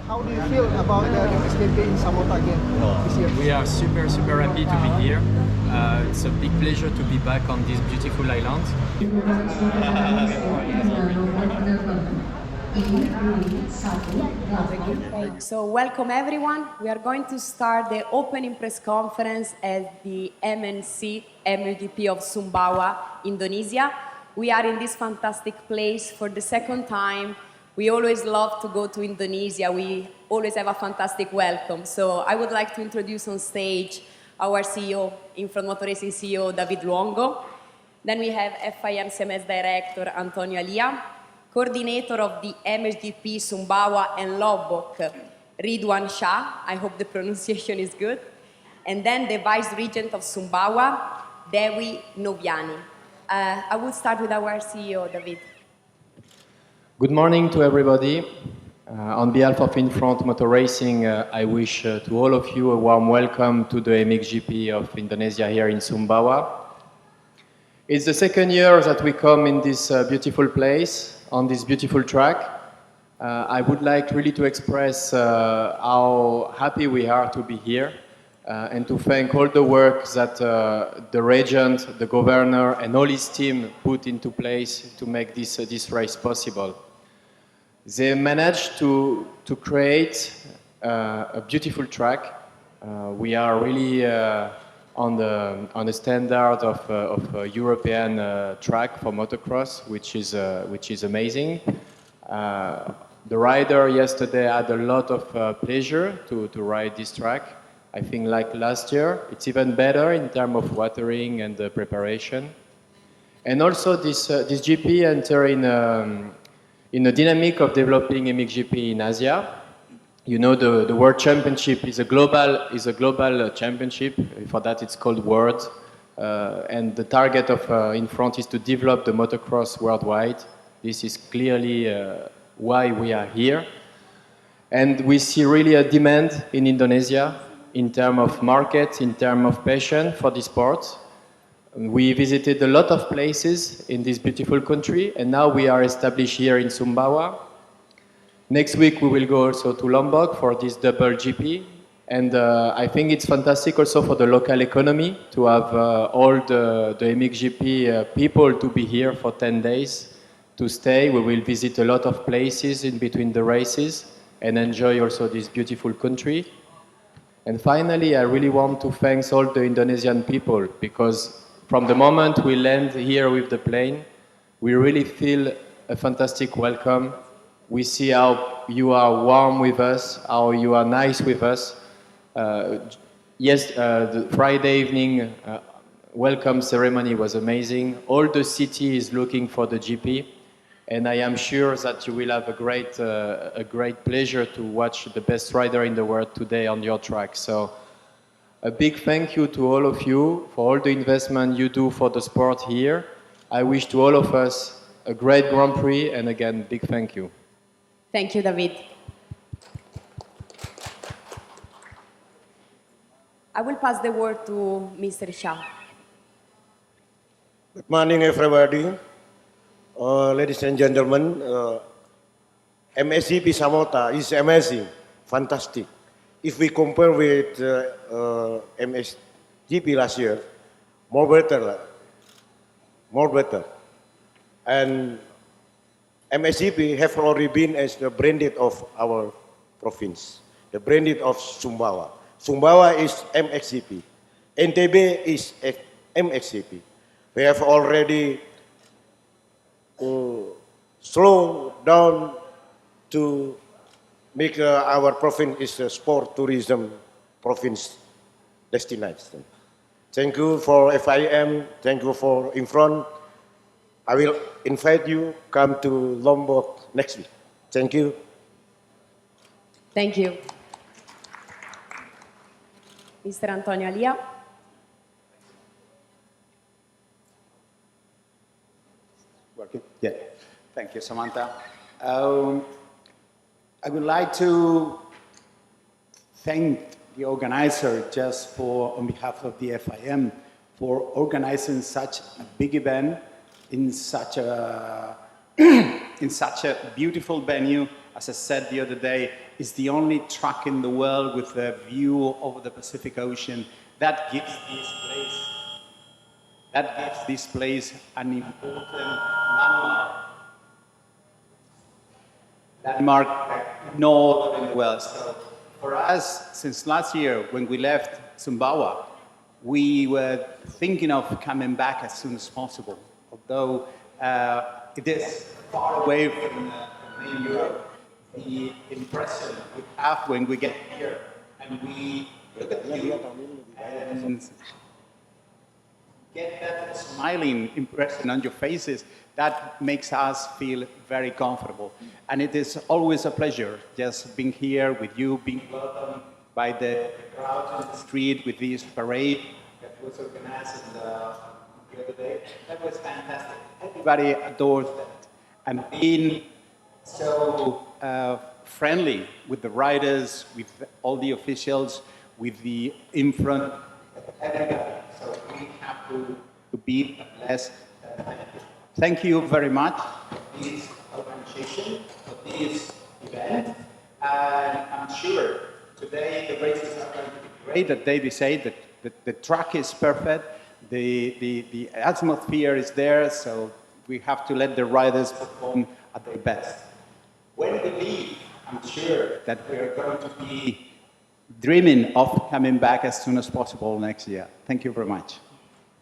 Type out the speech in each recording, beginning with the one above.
How do you feel about the MXGP in Samota again this year? We are super happy to be here. It's a big pleasure to be back on this beautiful island. So welcome everyone. We are going to start the opening press conference at the MNC MXGP of Sumbawa-Indonesia. We are in this fantastic place for the second time. We always love to go to Indonesia. We always have a fantastic welcome. So I would like to introduce on stage our CEO, Infront Motor Racing CEO, David Luongo. Then we have FIM CMS Director, Antonio Alia. Coordinator of the MXGP Sumbawa and Lombok, Ridwan Shah. I hope the pronunciation is good. And then the Vice Regent of Sumbawa, Dewi Noviani. I will start with our CEO, David. Good morning to everybody. On behalf of Infront Motor Racing, I wish to all of you a warm welcome to the MXGP of Indonesia here in Sumbawa. It's the second year that we come in this beautiful place, on this beautiful track. I would like really to express how happy we are to be here and to thank all the work that the regent, the governor and all his team put into place to make this race possible. They managed to create a beautiful track. We are really on the standard of a European track for motocross, which is amazing. The rider yesterday had a lot of pleasure to ride this track. I think like last year, it's even better in terms of watering and preparation. And also this GP enter in a dynamic of developing MXGP in Asia. You know, the World Championship is a global championship. For that, it's called World. And the target of Infront is to develop the motocross worldwide. This is clearly why we are here. And we see really a demand in Indonesia in terms of market, in terms of passion for the sport. We visited a lot of places in this beautiful country, and now we are established here in Sumbawa. Next week we will go also to Lombok for this double GP, and I think it's fantastic also for the local economy to have all the MXGP people to be here for 10 days to stay. We will visit a lot of places in between the races and enjoy also this beautiful country. And finally, I really want to thank all the Indonesian people, because from the moment we land here with the plane, we really feel a fantastic welcome. We see how you are warm with us, how you are nice with us. The Friday evening welcome ceremony was amazing. All the city is looking for the GP, and I am sure that you will have a great pleasure to watch the best rider in the world today on your track. So a big thank you to all of you for all the investment you do for the sport here. I wish to all of us a great Grand Prix, and again, big thank you. Thank you, David. I will pass the word to Mr. Shah. Good morning, everybody. Ladies and gentlemen, MXGP Samota is amazing, fantastic. If we compare with MXGP last year, more better. And MXGP have already been as the branded of our province, the branded of Sumbawa. Sumbawa is MXGP, NTB is MXGP. We have already slowed down to make our province is a sport tourism province destination. Thank you for FIM, thank you for Infront. I will invite you come to Lombok next week. Thank you. Thank you. Mr. Antonio Alia. Working? Yeah. Thank you, Samantha. I would like to thank the organizer just for, on behalf of the FIM, for organizing such a big event in such a beautiful venue as I said the other day, is the only track in the world with a view over the Pacific Ocean. That gives this place an important landmark that know very well. So for us, since last year when we left Sumbawa, we were thinking of coming back as soon as possible. Although it is far away from main Europe, the impression we have when we get here and we look at you and get that smiling impression on your faces, that makes us feel very comfortable. And it is always a pleasure just being here with you, being welcomed by the crowd in the street with this parade that was organized the other day. That was fantastic. Everybody adores that. And being so friendly with the riders, with all the officials, with the in front, everybody. So we have to be blessed. Thank you very much for this organization, for this event. And I'm sure today the races are going to be great. That they say that the track is perfect, the atmosphere is there, so we have to let the riders perform at their best. When we leave, I'm sure that we're going to be dreaming of coming back as soon as possible next year. Thank you very much.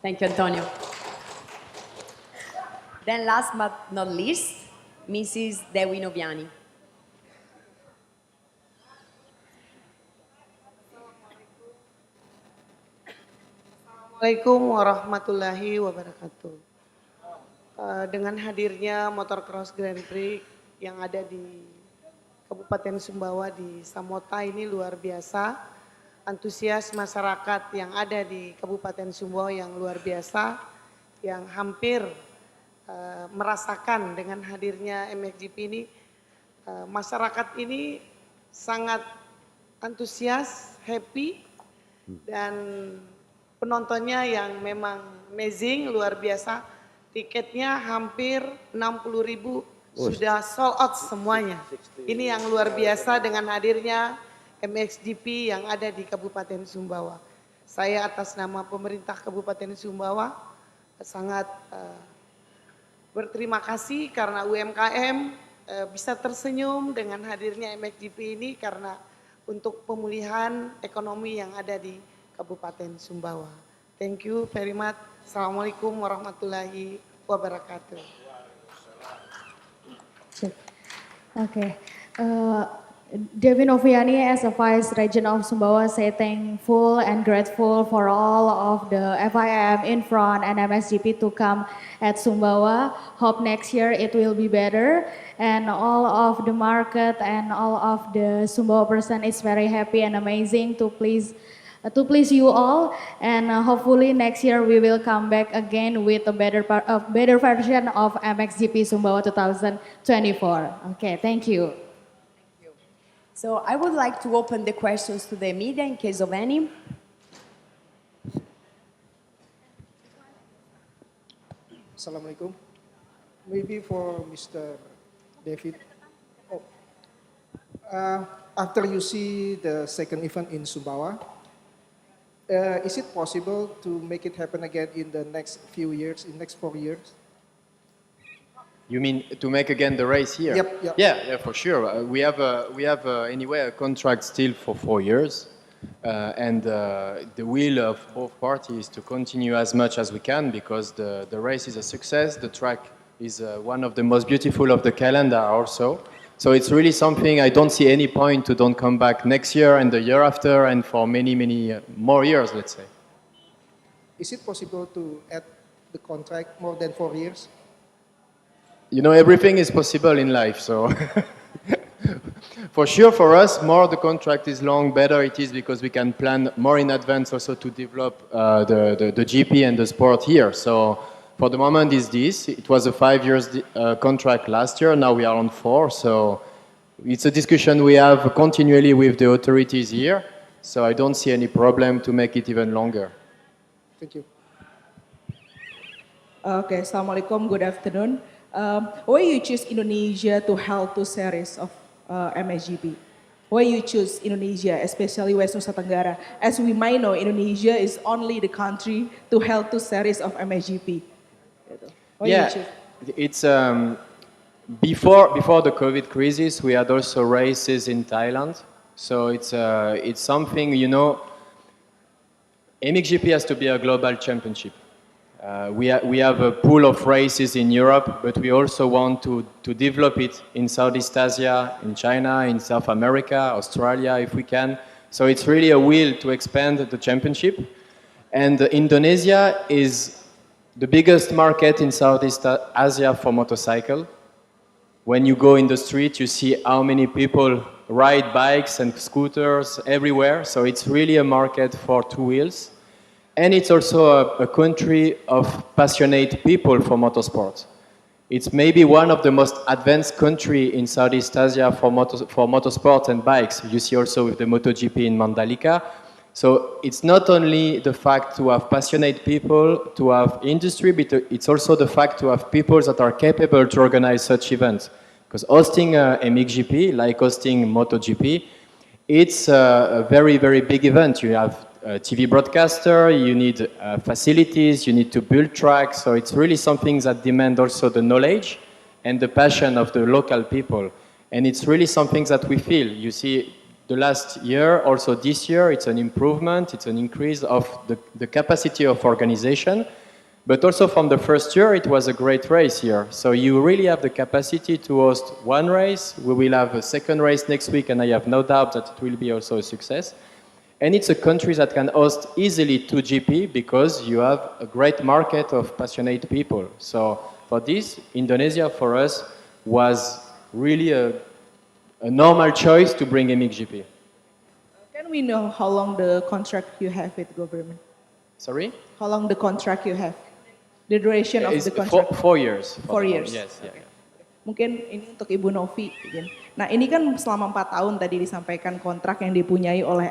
Thank you, Antonio. Then last but not least, Mrs. Dewi Noviani. Assalamualaikum warahmatullahi wabarakatuh. Dengan hadirnya Motocross Grand Prix yang ada di Kabupaten Sumbawa di Samota ini luar biasa. Antusias masyarakat yang ada di Kabupaten Sumbawa yang luar biasa, yang hampir merasakan dengan hadirnya MXGP ini. Masyarakat ini sangat antusias, happy, dan penontonnya yang memang amazing, luar biasa. Tiketnya hampir 60.000 sudah sold out semuanya. Ini yang luar biasa dengan hadirnya MXGP yang ada di Kabupaten Sumbawa. Saya atas nama pemerintah Kabupaten Sumbawa sangat berterima kasih karena UMKM bisa tersenyum dengan hadirnya MXGP ini karena untuk pemulihan ekonomi yang ada di Kabupaten Sumbawa. Thank you very much. Assalamualaikum warahmatullahi wabarakatuh. Okay. Dewi Noviani, as a Vice Regent of Sumbawa, say thankful and grateful for all of the FIM in front and MXGP to come at Sumbawa. Hope next year it will be better. And all of the market and all of the Sumbawa person is very happy and amazing to please you all, and hopefully next year we will come back again with a better version of MXGP Sumbawa 2024. Okay, thank you. So I would like to open the questions to the media in case of any. Assalamualaikum. Maybe for Mr. David. After you see the second event in Sumbawa, is it possible to make it happen again in the next few years, in next 4 years? You mean to make again the race here? Yep. Yeah, for sure. We have anyway a contract still for 4 years, and the will of both parties to continue as much as we can because the race is a success. The track is one of the most beautiful of the calendar also. So it's really something I don't see any point to don't come back next year and the year after and for many more years, let's say. Is it possible to add the contract more than 4 years? You know, everything is possible in life, so for sure for us, more the contract is long, better it is because we can plan more in advance also to develop the GP and the sport here. So for the moment is this. It was a 5 years contract last year, now we are on 4, so it's a discussion we have continually with the authorities here, so I don't see any problem to make it even longer. Thank you. Okay, Assalamualaikum, good afternoon. Why you choose Indonesia to hold 2 series of MXGP? Why you choose Indonesia, especially West Nusa Tenggara? As we might know, Indonesia is only the country to hold two series of MXGP. Gitu. Why you choose? It's before the COVID crisis, we had also races in Thailand. So it's something, you know, MXGP has to be a global championship. We have a pool of races in Europe, but we also want to develop it in Southeast Asia, in China, in South America, Australia, if we can. So it's really a will to expand the championship. And Indonesia is the biggest market in Southeast Asia for motorcycle. When you go in the street, you see how many people ride bikes and scooters everywhere. So it's really a market for two wheels. And it's also a country of passionate people for motorsports. It's maybe one of the most advanced countries in Southeast Asia for motorsport and bikes. You see also with the MotoGP in Mandalika. So it's not only the fact to have passionate people, to have industry, but it's also the fact to have people that are capable to organize such events. Because hosting MXGP, like hosting MotoGP, it's a very, very big event. You have a TV broadcaster, you need facilities, you need to build tracks. So it's really something that demands also the knowledge and the passion of the local people. And it's really something that we feel. You see, the last year, also this year, it's an improvement, it's an increase of the capacity of organization. But also from the first year, it was a great race here. So you really have the capacity to host one race. We will have a second race next week, and I have no doubt that it will be also a success. And it's a country that can host easily 2GP because you have a great market of passionate people. So for this, Indonesia for us was really a normal choice to bring MXGP. Can we know how long the contract you have with government? Sorry? How long the contract you have? The duration of the It's contract? 4 years. 4 years. Yes, yeah. Okay. Mungkin ini untuk Ibu Novi. Nah ini kan selama 4 tahun tadi disampaikan kontrak yang dipunyai oleh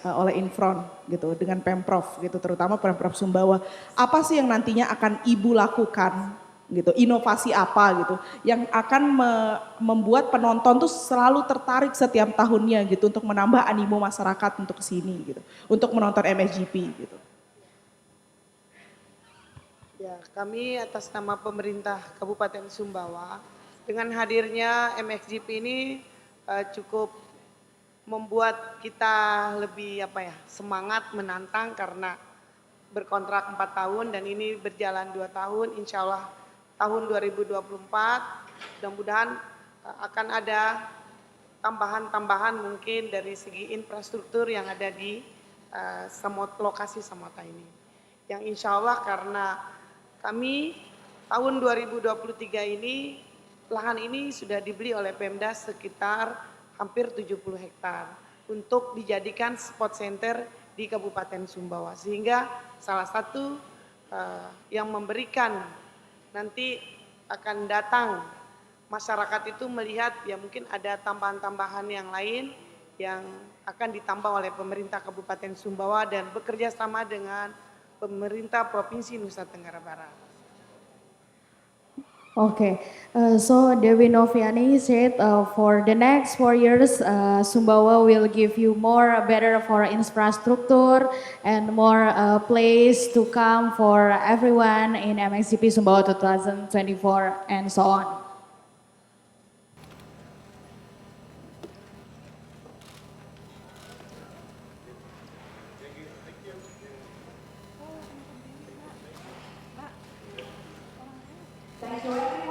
oleh Infront gitu dengan Pemprov gitu, terutama Pemprov Sumbawa. Apa sih yang nantinya akan Ibu lakukan gitu, inovasi apa gitu yang akan membuat penonton tuh selalu tertarik setiap tahunnya gitu untuk menambah animo masyarakat untuk kesini gitu, untuk menonton MXGP gitu. Ya, kami atas nama pemerintah Kabupaten Sumbawa dengan hadirnya MXGP ini cukup membuat kita lebih semangat menantang karena berkontrak 4 tahun dan ini berjalan 2 tahun. Insya Allah tahun 2024 mudah-mudahan akan ada tambahan-tambahan mungkin dari segi infrastruktur yang ada di lokasi Samota ini. Yang insya Allah karena kami tahun 2023 ini lahan ini sudah dibeli oleh Pemda sekitar hampir 70 hektar untuk dijadikan sport center di Kabupaten Sumbawa. Sehingga salah satu yang memberikan nanti akan datang masyarakat itu melihat ya mungkin ada tambahan-tambahan yang lain yang akan ditambah oleh pemerintah Kabupaten Sumbawa dan bekerja sama dengan pemerintah Provinsi Nusa Tenggara Barat. Okay, so Dewi Noviani said for the next 4 years, Sumbawa will give you more better for infrastructure and more place to come for everyone in MXGP Sumbawa 2024 and so on. Thank you.